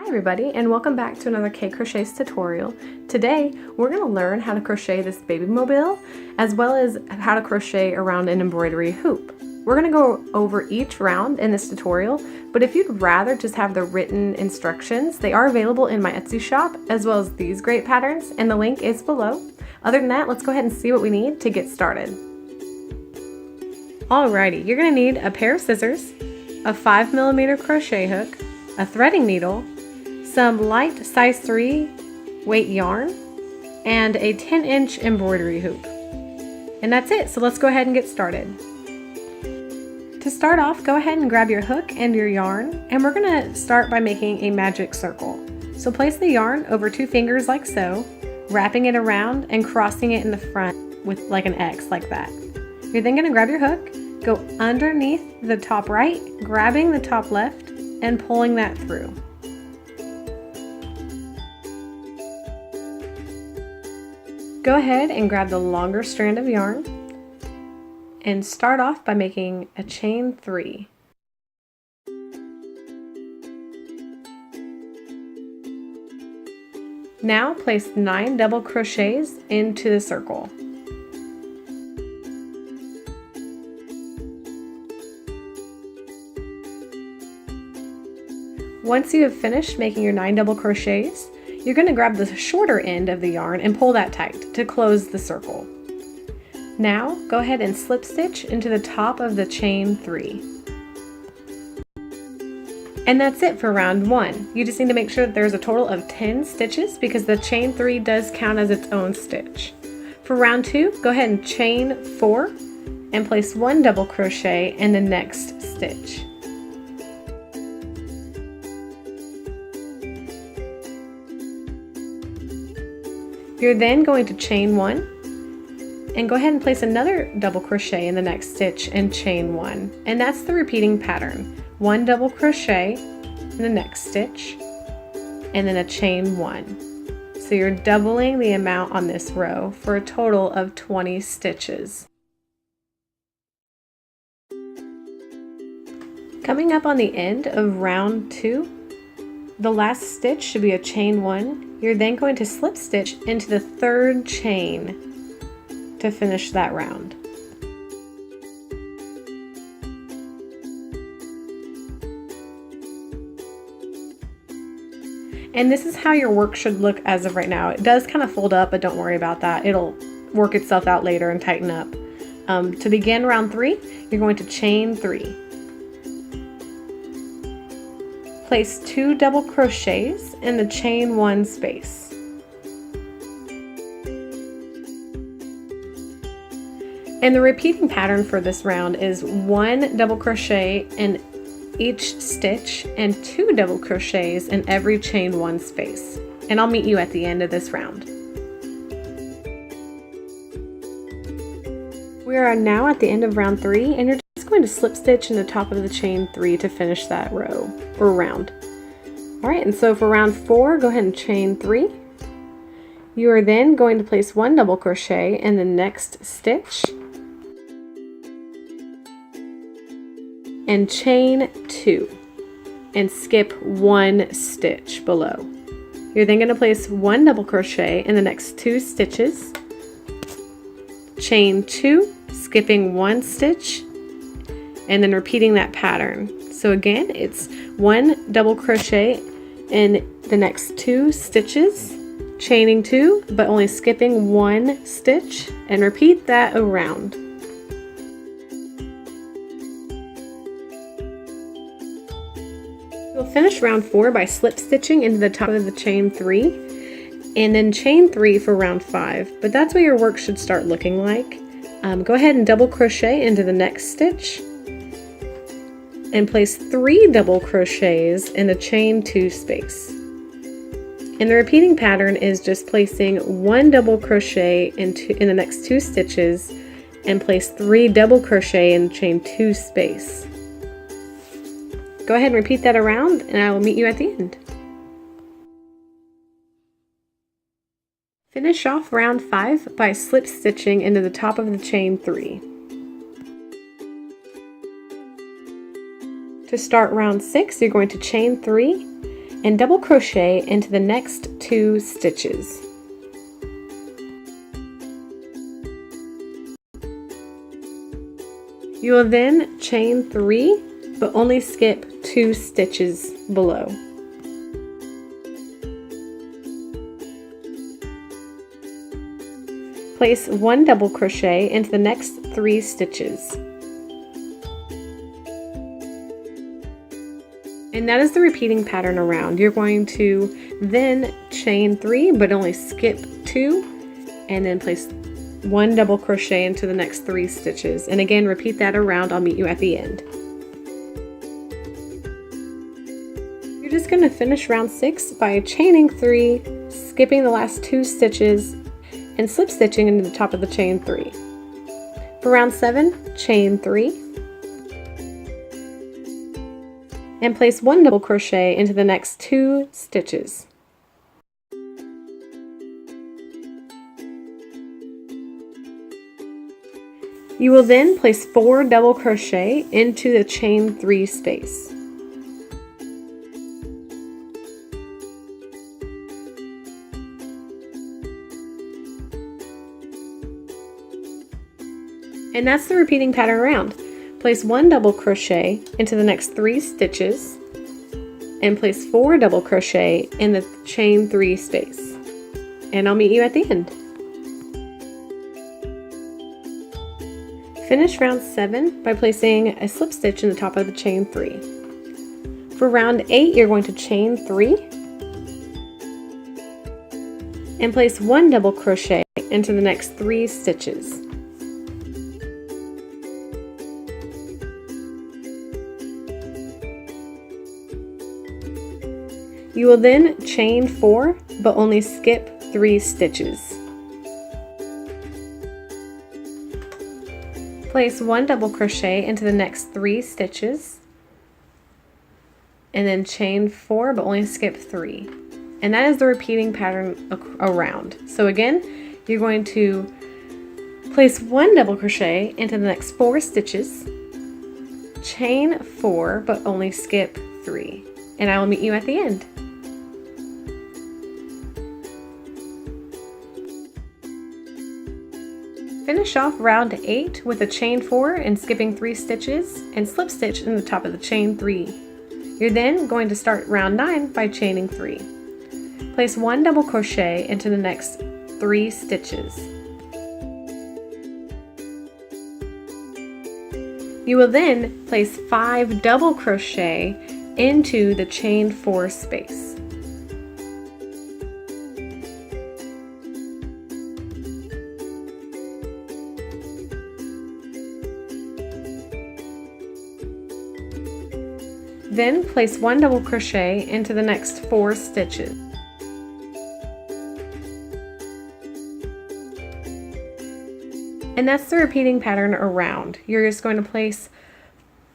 Hi everybody, and welcome back to another Krochets tutorial. Today we're going to learn how to crochet this baby mobile as well as how to crochet around an embroidery hoop. We're going to go over each round in this tutorial, but if you'd rather just have the written instructions, they are available in my Etsy shop as well as these great patterns, and the link is below. Other than that, let's go ahead and see what we need to get started. Alrighty, you're going to need a pair of scissors, a 5mm crochet hook, a threading needle, some light size 3 weight yarn, and a 10-inch embroidery hoop. And that's it, so let's go ahead and get started. To start off, go ahead and grab your hook and your yarn, and we're going to start by making a magic circle. So place the yarn over 2 fingers like so, wrapping it around and crossing it in the front with like an X like that. You're then going to grab your hook, go underneath the top right, grabbing the top left, and pulling that through. Go ahead and grab the longer strand of yarn and start off by making a chain 3. Now place 9 double crochets into the circle. Once you have finished making your 9 double crochets, you're going to grab the shorter end of the yarn and pull that tight to close the circle. Now go ahead and slip stitch into the top of the chain 3. And that's it for round 1. You just need to make sure that there's a total of 10 stitches because the chain 3 does count as its own stitch. For round 2, go ahead and chain 4 and place 1 double crochet in the next stitch. You're then going to chain 1 and go ahead and place another double crochet in the next stitch and chain 1. And that's the repeating pattern. 1 double crochet in the next stitch and then a chain 1. So you're doubling the amount on this row for a total of 20 stitches. Coming up on the end of round 2, the last stitch should be a chain 1. You're then going to slip stitch into the 3rd chain to finish that round. And this is how your work should look as of right now. It does kind of fold up, but don't worry about that. It'll work itself out later and tighten up. To begin round 3, you're going to chain 3. Place 2 double crochets in the chain 1 space. And the repeating pattern for this round is 1 double crochet in each stitch and 2 double crochets in every chain 1 space. And I'll meet you at the end of this round. We are now at the end of round 3, and you're just going to slip stitch in the top of the chain 3 to finish that row or round. Alright, and so for round 4, go ahead and chain 3. You are then going to place 1 double crochet in the next stitch and chain 2 and skip 1 stitch below. You're then going to place 1 double crochet in the next 2 stitches, chain 2, skipping 1 stitch, and then repeating that pattern. So again, it's 1 double crochet in the next 2 stitches, chaining 2, but only skipping 1 stitch, and repeat that around. You'll finish round 4 by slip stitching into the top of the chain 3, and then chain 3 for round 5, but that's what your work should start looking like. Go ahead and double crochet into the next stitch and place 3 double crochets in the chain 2 space. And the repeating pattern is just placing 1 double crochet in the next 2 stitches and place 3 double crochet in chain 2 space. Go ahead and repeat that around, and I will meet you at the end. Finish off round 5 by slip stitching into the top of the chain 3. To start round 6, you're going to chain 3 and double crochet into the next 2 stitches. You will then chain 3, but only skip 2 stitches below. Place 1 double crochet into the next 3 stitches. And that is the repeating pattern around. You're going to then chain 3, but only skip 2, and then place 1 double crochet into the next 3 stitches. And again, repeat that around. I'll meet you at the end. You're just going to finish round 6 by chaining 3, skipping the last 2 stitches, and slip stitching into the top of the chain 3. For round 7, chain 3, and place 1 double crochet into the next 2 stitches. You will then place 4 double crochet into the chain 3 space. And that's the repeating pattern around. Place 1 double crochet into the next 3 stitches and place 4 double crochet in the chain 3 space. And I'll meet you at the end. Finish round 7 by placing a slip stitch in the top of the chain 3. For round 8, you're going to chain 3 and place 1 double crochet into the next 3 stitches. You will then chain 4, but only skip 3 stitches. Place 1 double crochet into the next 3 stitches, and then chain 4, but only skip 3. And that is the repeating pattern around. So again, you're going to place 1 double crochet into the next 4 stitches, chain 4, but only skip 3. And I will meet you at the end. Finish off round 8 with a chain 4 and skipping 3 stitches and slip stitch in the top of the chain 3. You're then going to start round 9 by chaining 3. Place 1 double crochet into the next 3 stitches. You will then place 5 double crochet into the chain 4 space. Then place 1 double crochet into the next 4 stitches. And that's the repeating pattern around. You're just going to place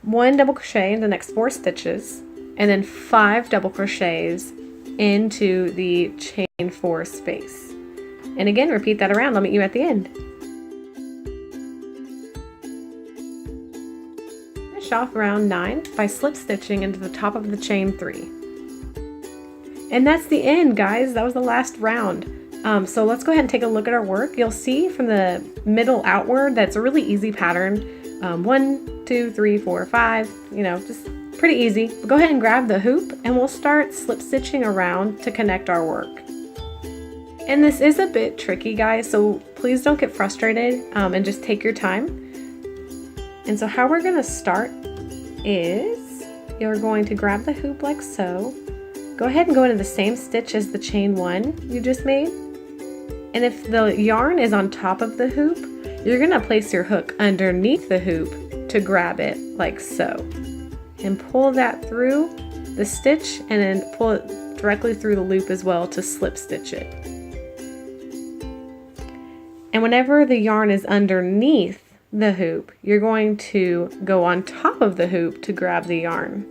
1 double crochet in the next 4 stitches, and then 5 double crochets into the chain 4 space. And again, repeat that around. I'll meet you at the end. Off round 9 by slip stitching into the top of the chain 3. And that's the end, guys. That was the last round. So let's go ahead and take a look at our work. You'll see from the middle outward that's a really easy pattern. 1, 2, 3, 4, 5, you know, just pretty easy. Go ahead and grab the hoop and we'll start slip stitching around to connect our work. And this is a bit tricky, guys, so please don't get frustrated and just take your time. And so how we're going to start is you're going to grab the hoop like so. Go ahead and go into the same stitch as the chain 1 you just made. And if the yarn is on top of the hoop, you're going to place your hook underneath the hoop to grab it like so. And pull that through the stitch and then pull it directly through the loop as well to slip stitch it. And whenever the yarn is underneath the hoop, you're going to go on top of the hoop to grab the yarn.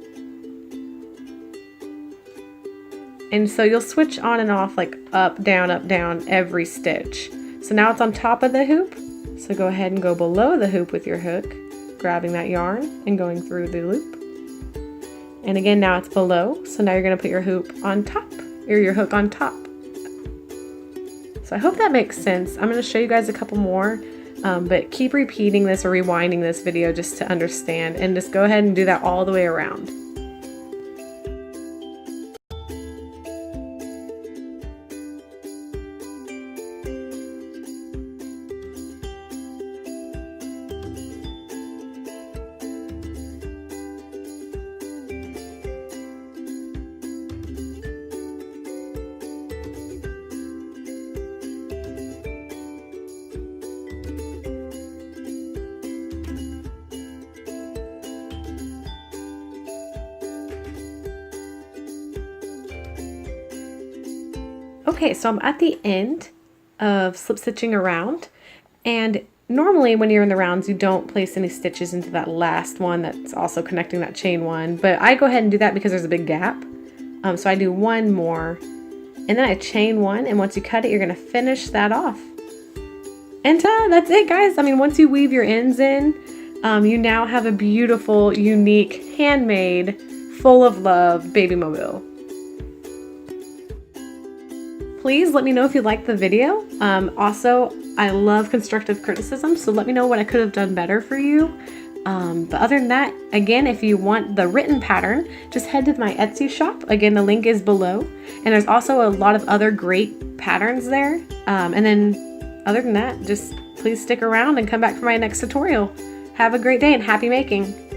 And so you'll switch on and off like up, down, every stitch. So now it's on top of the hoop. So go ahead and go below the hoop with your hook, grabbing that yarn and going through the loop. And again, now it's below. So now you're going to put your hoop on top, or your hook on top. So I hope that makes sense. I'm going to show you guys a couple more, but keep repeating this or rewinding this video just to understand, and just go ahead and do that all the way around. Okay, so I'm at the end of slip stitching around, and normally when you're in the rounds you don't place any stitches into that last one that's also connecting that chain one, but I go ahead and do that because there's a big gap. So I do one more, and then I chain one, and once you cut it you're going to finish that off. And that's it, guys. I mean, once you weave your ends in, you now have a beautiful, unique, handmade, full of love baby mobile. Please let me know if you liked the video. Also, I love constructive criticism, so let me know what I could have done better for you. But other than that, again, if you want the written pattern, just head to my Etsy shop. Again, the link is below. And there's also a lot of other great patterns there. And then other than that, just please stick around and come back for my next tutorial. Have a great day and happy making!